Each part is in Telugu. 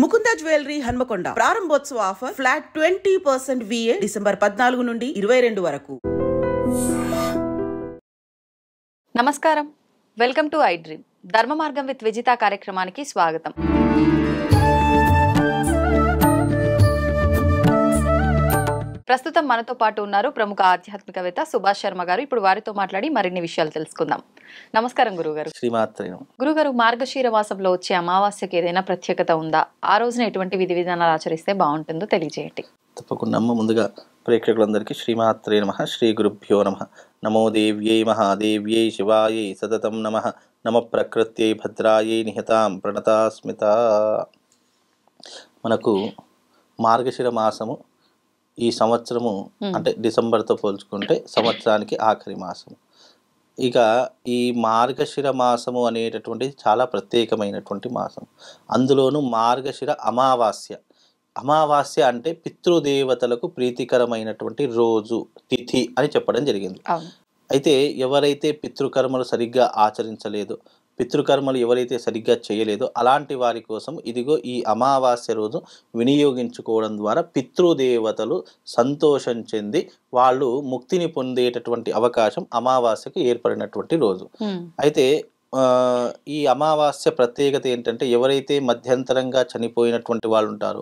ముకుంద జ్యువెలరీ హన్మకొండ ప్రారంభోత్సవ ఆఫర్ ఫ్లాట్ 20% VA డిసెంబర్ 14 నుండి 22 వరకు. నమస్కారం, వెల్కమ్ టు ఐ డ్రీమ్. ధర్మ మార్గం విత్ విజిత కార్యక్రమానికి స్వాగతం. ప్రస్తుతం మనతో పాటు ఉన్నారు ప్రముఖ ఆధ్యాత్మికవేత్త సుభాష్ శర్మ గారు. ఇప్పుడు వారితో మాట్లాడి మరిన్ని విషయాలు తెలుసుకుందాం. నమస్కారం గురుగారు. గురుగారు, మార్గశీర మాసంలో వచ్చే అమావాస్యకి ఏదైనా ప్రత్యేకత ఉందా? ఆ రోజున ఎటువంటి విధి విధానాలు ఆచరిస్తే బాగుంటుందో తెలియజేయండి. తప్పకుండా. ముందుగా ప్రేక్షకులందరికీ శ్రీమాత్రే నమః, శ్రీ గురుభ్యో నమః. నమో దేవ్యై మహాదేవ్యై శివాయై సతతం నమః. నమ ప్రకృత్యై భద్రాయై నిహతాం ప్రణతాస్మిత. మనకు మార్గశిర మాసము ఈ సంవత్సరము అంటే డిసెంబర్తో పోల్చుకుంటే సంవత్సరానికి ఆఖరి మాసము. ఇక ఈ మార్గశిర మాసము అనేటటువంటిది చాలా ప్రత్యేకమైనటువంటి మాసం. అందులోనూ మార్గశిర అమావాస్య. అమావాస్య అంటే పితృదేవతలకు ప్రీతికరమైనటువంటి రోజు, తిథి అని చెప్పడం జరిగింది. అయితే ఎవరైతే పితృకర్మలు సరిగ్గా ఆచరించలేదో, పితృకర్మలు ఎవరైతే సరిగ్గా చేయలేదో అలాంటి వారి కోసం ఇదిగో ఈ అమావాస్య రోజు వినియోగించుకోవడం ద్వారా పితృదేవతలు సంతోషం చెంది వాళ్ళు ముక్తిని పొందేటటువంటి అవకాశం అమావాస్యకు ఏర్పడినటువంటి రోజు. అయితే ఈ అమావాస్య ప్రత్యేకత ఏంటంటే, ఎవరైతే మధ్యంతరంగా చనిపోయినటువంటి వాళ్ళు ఉంటారో,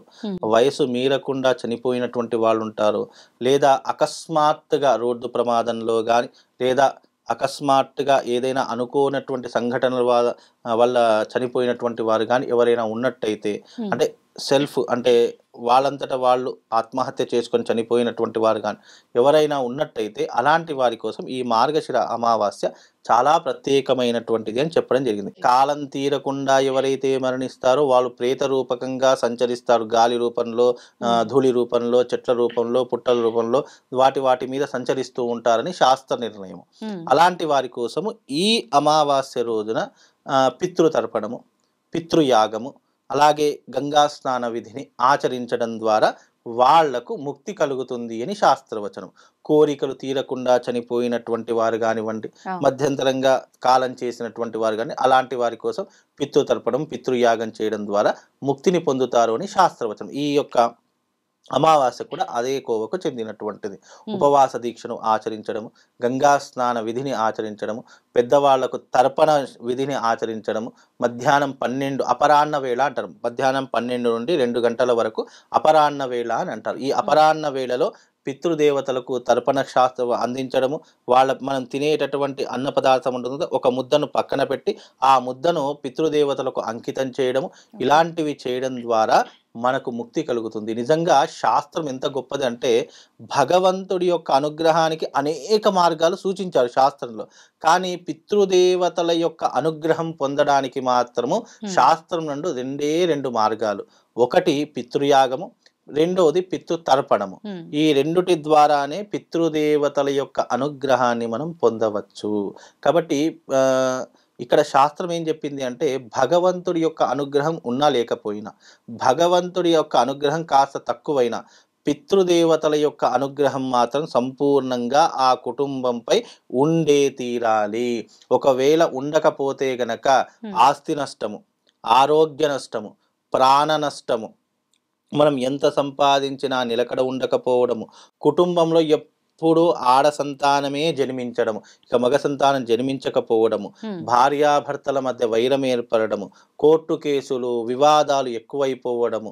వయసు మీరకుండా చనిపోయినటువంటి వాళ్ళు ఉంటారో, లేదా అకస్మాత్తుగా రోడ్డు ప్రమాదంలో కానీ లేదా అకస్మాత్తుగా ఏదైనా అనుకోనటువంటి సంఘటనల వల్ల చనిపోయినటువంటి వారు కానీ ఎవరైనా ఉన్నట్టయితే, అంటే సెల్ఫ్ అంటే వాళ్ళంతటా వాళ్ళు ఆత్మహత్య చేసుకొని చనిపోయినటువంటి వారు కానీ ఎవరైనా ఉన్నట్టయితే అలాంటి వారి కోసం ఈ మార్గశిర అమావాస్య చాలా ప్రత్యేకమైనటువంటిది అని చెప్పడం జరిగింది. కాలం తీరకుండా ఎవరైతే మరణిస్తారో వాళ్ళు ప్రేత రూపకంగా సంచరిస్తారు. గాలి రూపంలో, ధూళి రూపంలో, చెట్ల రూపంలో, పుట్టల రూపంలో వాటి మీద సంచరిస్తూ ఉంటారని శాస్త్ర నిర్ణయం. అలాంటి వారి కోసము ఈ అమావాస్య రోజున పితృతర్పణము, పితృయాగము, అలాగే గంగా స్నాన విధిని ఆచరించడం ద్వారా వాళ్లకు ముక్తి కలుగుతుంది అని శాస్త్రవచనం. కోరికలు తీరకుండా చనిపోయినటువంటి వారు కానివ్వండి, మధ్యంతరంగా కాలం చేసినటువంటి వారు కానీ అలాంటి వారి కోసం పితృతర్పణం, పితృయాగం చేయడం ద్వారా ముక్తిని పొందుతారు అని శాస్త్రవచనం. ఈ యొక్క అమావాస్య కూడా అదే కోవకు చెందినటువంటిది. ఉపవాస దీక్షను ఆచరించడము, గంగా స్నాన విధిని ఆచరించడము, పెద్దవాళ్లకు తర్పణ విధిని ఆచరించడము, మధ్యాహ్నం 12 అపరాహ్న వేళ అంటారు. మధ్యాహ్నం 12 నుండి 2 గంటల వరకు అపరాహ్న వేళ అని అంటారు. ఈ అపరాహ్న వేళలో పితృదేవతలకు తర్పణ శాస్త్రం అందించడము, మనం తినేటటువంటి అన్న పదార్థం ఉంటుంది, ఒక ముద్దను పక్కన పెట్టి ఆ ముద్దను పితృదేవతలకు అంకితం చేయడము, ఇలాంటివి చేయడం ద్వారా మనకు ముక్తి కలుగుతుంది. నిజంగా శాస్త్రం ఎంత గొప్పది అంటే, భగవంతుడి యొక్క అనుగ్రహానికి అనేక మార్గాలు సూచించారు శాస్త్రంలో. కానీ పితృదేవతల యొక్క అనుగ్రహం పొందడానికి మాత్రము శాస్త్రం నుండి 2 మార్గాలు. ఒకటి పితృయాగము, రెండవది పితృతర్పణము. ఈ రెండుటి ద్వారానే పితృదేవతల యొక్క అనుగ్రహాన్ని మనం పొందవచ్చు. కాబట్టి ఇక్కడ శాస్త్రం ఏం చెప్పింది అంటే, భగవంతుడి యొక్క అనుగ్రహం ఉన్నా లేకపోయినా, భగవంతుడి యొక్క అనుగ్రహం కాస్త తక్కువైనా, పితృదేవతల యొక్క అనుగ్రహం మాత్రం సంపూర్ణంగా ఆ కుటుంబంపై ఉండే తీరాలి. ఒకవేళ ఉండకపోతే గనక ఆస్తి నష్టము, ఆరోగ్య నష్టము, ప్రాణ నష్టము, మనం ఎంత సంపాదించినా నిలకడ ఉండకపోవడము, కుటుంబంలో ఎప్పుడు ఆడ సంతానమే జన్మించడము, ఇక మగ సంతానం జన్మించకపోవడము, భార్యాభర్తల మధ్య వైరం ఏర్పడము, కోర్టు కేసులు, వివాదాలు ఎక్కువైపోవడము,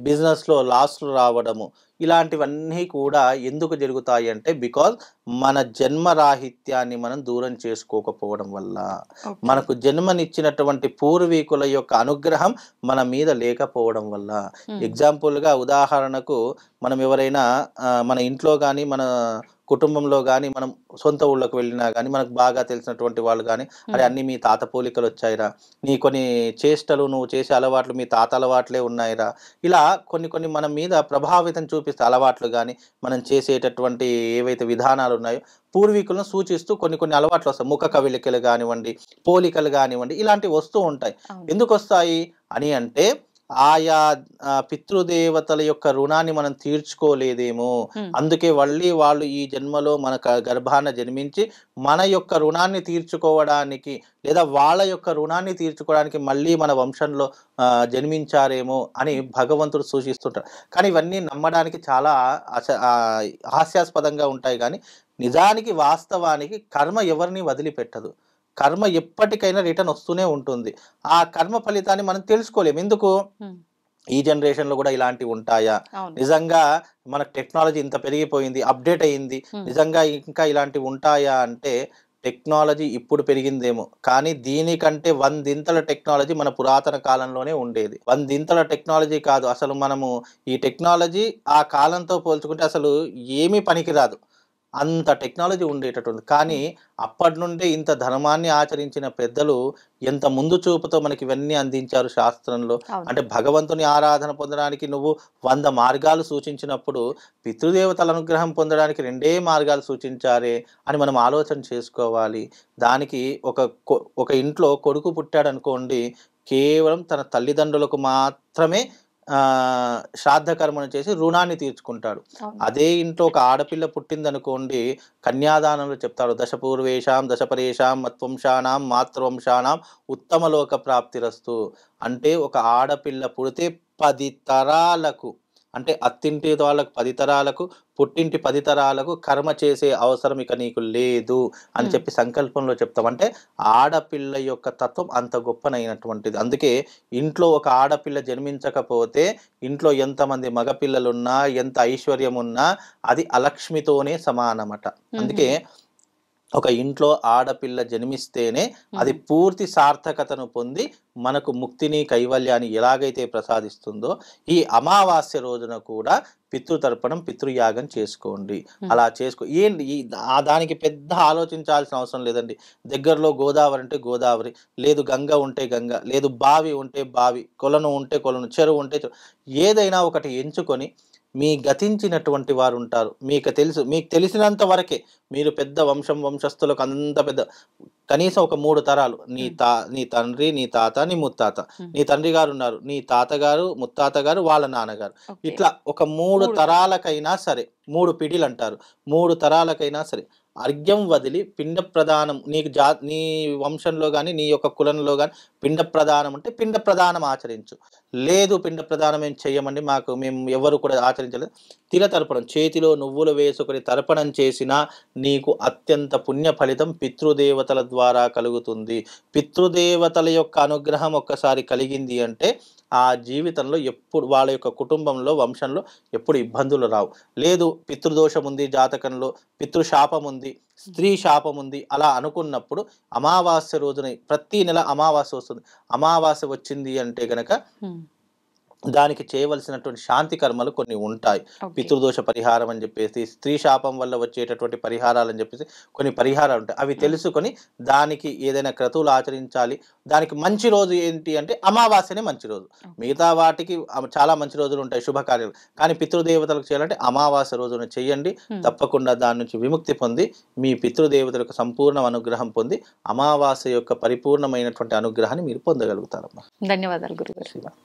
బిజినెస్లో లాస్లు రావడము, ఇలాంటివన్నీ కూడా ఎందుకు జరుగుతాయి అంటే, బికాజ్ మన జన్మరాహిత్యాన్ని మనం దూరం చేసుకోకపోవడం వల్ల, మనకు జన్మనిచ్చినటువంటి పూర్వీకుల యొక్క అనుగ్రహం మన మీద లేకపోవడం వల్ల. ఎగ్జాంపుల్గా, ఉదాహరణకు మనం ఎవరైనా మన ఇంట్లో కానీ మన కుటుంబంలో కానీ మనం సొంత ఊళ్ళకు వెళ్ళినా కానీ మనకు బాగా తెలిసినటువంటి వాళ్ళు కానీ, అరే అన్నీ మీ తాత పోలికలు వచ్చాయిరా, నీ కొన్ని చేష్టలు, నువ్వు చేసే అలవాట్లు మీ తాత అలవాట్లే ఉన్నాయిరా, ఇలా కొన్ని మన మీద ప్రభావితం చూపిస్తే అలవాట్లు కానీ మనం చేసేటటువంటి ఏవైతే విధానాలు ఉన్నాయో పూర్వీకులను సూచిస్తూ కొన్ని అలవాట్లు వస్తాయి. ముఖ కవిలికలు కానివ్వండి, పోలికలు కానివ్వండి, ఇలాంటివి వస్తూ ఉంటాయి. ఎందుకు వస్తాయి అని అంటే, ఆయా పితృదేవతల యొక్క రుణాన్ని మనం తీర్చుకోలేదేమో, అందుకే మళ్ళీ వాళ్ళు ఈ జన్మలో మన గర్భాన జన్మించి మన యొక్క రుణాన్ని తీర్చుకోవడానికి లేదా వాళ్ళ యొక్క రుణాన్ని తీర్చుకోవడానికి మళ్ళీ మన వంశంలో జన్మించారేమో అని భగవంతుడు సూచిస్తుంటారు. కానీ ఇవన్నీ నమ్మడానికి చాలా హాస్యాస్పదంగా ఉంటాయి. కానీ నిజానికి వాస్తవానికి కర్మ ఎవరిని వదిలిపెట్టదు. కర్మ ఎప్పటికైనా రిటర్న్ వస్తూనే ఉంటుంది. ఆ కర్మ ఫలితాన్ని మనం తెలుసుకోలేము. ఎందుకు ఈ జనరేషన్లో కూడా ఇలాంటివి ఉంటాయా, నిజంగా మనకు టెక్నాలజీ ఇంత పెరిగిపోయింది, అప్డేట్ అయ్యింది, నిజంగా ఇంకా ఇలాంటివి ఉంటాయా అంటే టెక్నాలజీ ఇప్పుడు పెరిగిందేమో, కానీ దీనికంటే 100 టెక్నాలజీ మన పురాతన కాలంలోనే ఉండేది. 100 టెక్నాలజీ కాదు, అసలు మనము ఈ టెక్నాలజీ ఆ కాలంతో పోల్చుకుంటే అసలు ఏమీ పనికిరాదు, అంత టెక్నాలజీ ఉండేటటువంటి. కానీ అప్పటి నుండే ఇంత ధర్మాన్ని ఆచరించిన పెద్దలు ఎంత ముందు చూపుతో మనకి ఇవన్నీ అందించారు శాస్త్రంలో. అంటే భగవంతుని ఆరాధన పొందడానికి నువ్వు 100 మార్గాలు సూచించినప్పుడు పితృదేవతల అనుగ్రహం పొందడానికి 2 మార్గాలు సూచించారే అని మనం ఆలోచన చేసుకోవాలి. దానికి ఒక ఇంట్లో కొడుకు పుట్టాడు అనుకోండి, కేవలం తన తల్లిదండ్రులకు మాత్రమే శ్రాద్ధ కర్మను చేసి రుణాన్ని తీర్చుకుంటాడు. అదే ఇంట్లో ఒక ఆడపిల్ల పుట్టిందనుకోండి, కన్యాదానంలో చెప్తాడు, దశపూర్వేషాం దశపరేషాం మత్వంశానాం మాతృవంశానాం ఉత్తమలోక ప్రాప్తిరస్తు. అంటే ఒక ఆడపిల్ల పుడితే 10 తరాలకు, అంటే అత్తింటి వాళ్ళకు 10 తరాలకు, పుట్టింటి 10 తరాలకు కర్మ చేసే అవసరం ఇక నీకు లేదు అని చెప్పి సంకల్పంలో చెప్తాం. అంటే ఆడపిల్ల యొక్క తత్వం అంత గొప్పనైనటువంటిది. అందుకే ఇంట్లో ఒక ఆడపిల్ల జన్మించకపోతే ఇంట్లో ఎంతమంది మగపిల్లలున్నా, ఎంత ఐశ్వర్యం ఉన్నా అది అలక్ష్మితోనే సమానమట. అందుకే ఒక ఇంట్లో ఆడపిల్ల జన్మిస్తేనే అది పూర్తి సార్థకతను పొంది మనకు ముక్తిని కైవల్యాన్ని ఎలాగైతే ప్రసాదిస్తుందో, ఈ అమావాస్య రోజున కూడా పితృతర్పణం పితృయాగం చేసుకోండి. అలా ఏంటి దానికి పెద్ద ఆలోచించాల్సిన అవసరం లేదండి. దగ్గరలో గోదావరి ఉంటే గోదావరి, లేదు గంగ ఉంటే గంగ, లేదు బావి ఉంటే బావి, కొలను ఉంటే కొలను, చెరువు ఉంటే చెరువు, ఏదైనా ఒకటి ఎంచుకొని మీ గతించినటువంటి వారు ఉంటారు, మీకు తెలిసినంత వరకే, మీరు పెద్ద వంశస్థులకు అంత పెద్ద కనీసం ఒక 3 తరాలు, నీ తండ్రి, నీ తాత, నీ ముత్తాత, నీ తండ్రి గారు ఉన్నారు, నీ తాతగారు, ముత్తాత గారు, వాళ్ళ నాన్నగారు, ఇట్లా ఒక 3 తరాలకైనా సరే, 3 పిడిలు అంటారు, 3 తరాలకైనా సరే అర్ఘ్యం వదిలి పిండ ప్రదానం, నీ వంశంలో కానీ నీ యొక్క కులంలో కానీ పిండ ప్రదానం ఉంటే పిండ ప్రదానం ఆచరించు. లేదు పిండ ప్రదానం ఏం చెయ్యమండి, మేము ఎవరు కూడా ఆచరించలేదు, తిల తర్పణం, చేతిలో నువ్వులు వేసుకొని తర్పణం చేసినా నీకు అత్యంత పుణ్య ఫలితం పితృదేవతల ద్వారా కలుగుతుంది. పితృదేవతల యొక్క అనుగ్రహం ఒక్కసారి కలిగింది అంటే ఆ జీవితంలో ఎప్పుడు వాళ్ళ యొక్క కుటుంబంలో, వంశంలో ఎప్పుడు ఇబ్బందులు రావు. లేదు పితృదోషం ఉంది జాతకంలో, పితృశాపం ఉంది, స్త్రీ శాపం ఉంది, అలా అనుకున్నప్పుడు అమావాస్య రోజున, ప్రతి నెల అమావాస్య వస్తుంది, అమావాస్య వచ్చింది అంటే గనక దానికి చేయవలసినటువంటి శాంతి కర్మలు కొన్ని ఉంటాయి. పితృదోష పరిహారం అని చెప్పేసి, స్త్రీ శాపం వల్ల వచ్చేటటువంటి పరిహారాలు అని చెప్పేసి కొన్ని పరిహారాలు ఉంటాయి. అవి తెలుసుకొని దానికి ఏదైనా క్రతువులు ఆచరించాలి. దానికి మంచి రోజు ఏంటి అంటే అమావాస్యనే మంచి రోజు. మిగతా వాటికి చాలా మంచి రోజులు ఉంటాయి శుభకార్యాలు, కానీ పితృదేవతలకు చేయాలంటే అమావాస్య రోజున చెయ్యండి. తప్పకుండా దాని నుంచి విముక్తి పొంది మీ పితృదేవతలకు సంపూర్ణ అనుగ్రహం పొంది అమావాస్య యొక్క పరిపూర్ణమైనటువంటి అనుగ్రహాన్ని మీరు పొందగలుగుతారమ్మా. ధన్యవాదాలు గురుగారు.